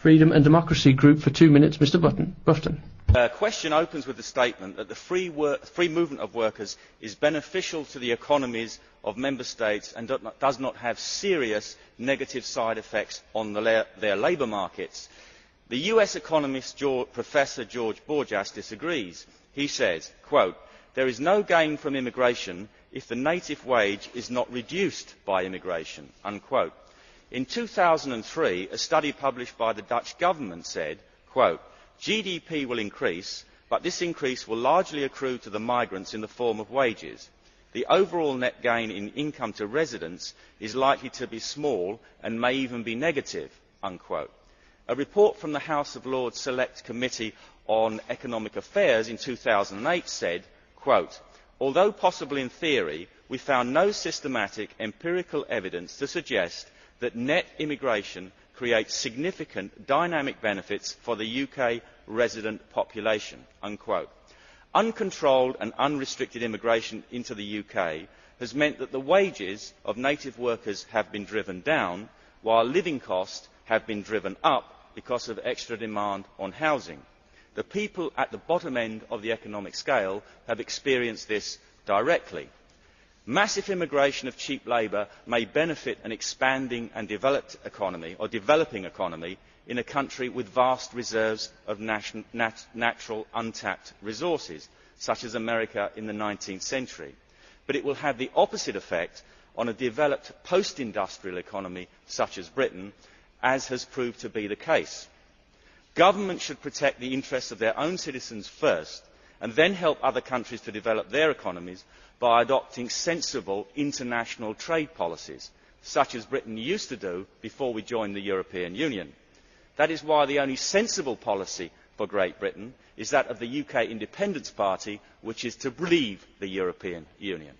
Freedom and Democracy Group for 2 minutes, Mr. Bufton. The question opens with the statement that the free movement of workers is beneficial to the economies of member states and does not have serious negative side effects on their labour markets. The US economist Professor George Borjas disagrees. He says, quote, "There is no gain from immigration if the native wage is not reduced by immigration." Unquote. In 2003, a study published by the Dutch government said, quote, "GDP will increase, but this increase will largely accrue to the migrants in the form of wages. The overall net gain in income to residents is likely to be small and may even be negative." Unquote. A report from the House of Lords Select Committee on Economic Affairs in 2008 said, quote, "Although possible in theory, we found no systematic empirical evidence to suggest that net immigration creates significant dynamic benefits for the UK resident population." Unquote. Uncontrolled and unrestricted immigration into the UK has meant that the wages of native workers have been driven down, while living costs have been driven up because of extra demand on housing. The people at the bottom end of the economic scale have experienced this directly. Massive immigration of cheap labour may benefit an expanding and developed economy or developing economy in a country with vast reserves of natural untapped resources, such as America in the 19th century. But it will have the opposite effect on a developed post-industrial economy such as Britain, as has proved to be the case. Governments should protect the interests of their own citizens first and then help other countries to develop their economies by adopting sensible international trade policies, such as Britain used to do before we joined the European Union. That is why the only sensible policy for Great Britain is that of the UK Independence Party, which is to leave the European Union.